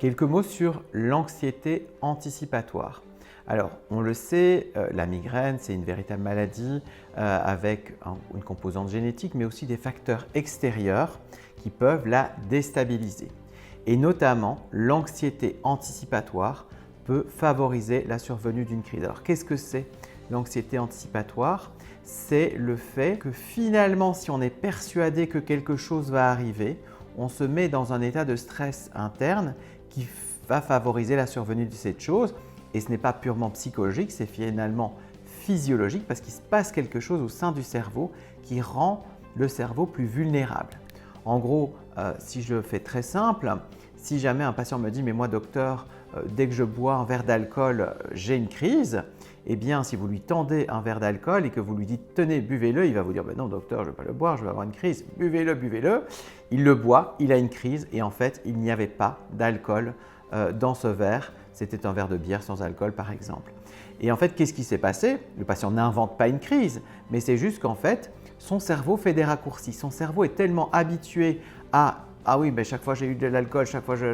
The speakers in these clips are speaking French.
Quelques mots sur l'anxiété anticipatoire. Alors, on le sait, la migraine, c'est une véritable maladie avec une composante génétique, mais aussi des facteurs extérieurs qui peuvent la déstabiliser. Et notamment, l'anxiété anticipatoire peut favoriser la survenue d'une crise. Alors, qu'est-ce que c'est l'anxiété anticipatoire? C'est le fait que finalement, si on est persuadé que quelque chose va arriver, on se met dans un état de stress interne qui va favoriser la survenue de cette chose. Et ce n'est pas purement psychologique, c'est finalement physiologique parce qu'il se passe quelque chose au sein du cerveau qui rend le cerveau plus vulnérable. En gros, si je fais très simple, si jamais un patient me dit « mais moi docteur, dès que je bois un verre d'alcool, j'ai une crise », eh bien si vous lui tendez un verre d'alcool et que vous lui dites « tenez, buvez-le », il va vous dire « non docteur, je ne vais pas le boire, je vais avoir une crise, buvez-le, buvez-le ». Il le boit, il a une crise et en fait, il n'y avait pas d'alcool dans ce verre. C'était un verre de bière sans alcool par exemple. Et en fait, qu'est-ce qui s'est passé? Le patient n'invente pas une crise, mais c'est juste qu'en fait, son cerveau fait des raccourcis. Son cerveau est tellement habitué à « ah oui, ben chaque fois j'ai eu de l'alcool, chaque fois je… »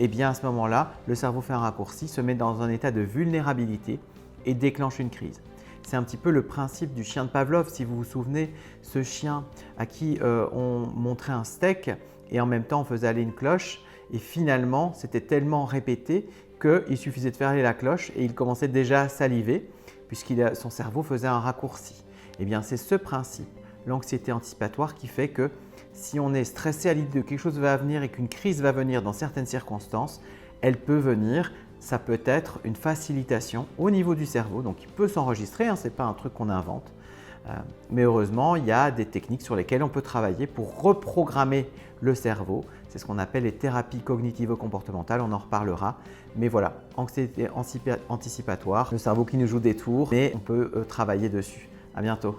Eh bien à ce moment-là, le cerveau fait un raccourci, se met dans un état de vulnérabilité et déclenche une crise. C'est un petit peu le principe du chien de Pavlov, si vous vous souvenez, ce chien à qui on montrait un steak et en même temps on faisait aller une cloche et finalement c'était tellement répété qu'il suffisait de faire aller la cloche et il commençait déjà à saliver puisque son cerveau faisait un raccourci. Eh bien c'est ce principe, l'anxiété anticipatoire qui fait que si on est stressé à l'idée que quelque chose va venir et qu'une crise va venir dans certaines circonstances, elle peut venir. Ça peut être une facilitation au niveau du cerveau, donc il peut s'enregistrer, ce n'est pas un truc qu'on invente. Mais heureusement, il y a des techniques sur lesquelles on peut travailler pour reprogrammer le cerveau. C'est ce qu'on appelle les thérapies cognitivo-comportementales, on en reparlera. Mais voilà, anxiété anticipatoire, le cerveau qui nous joue des tours, mais on peut travailler dessus. À bientôt.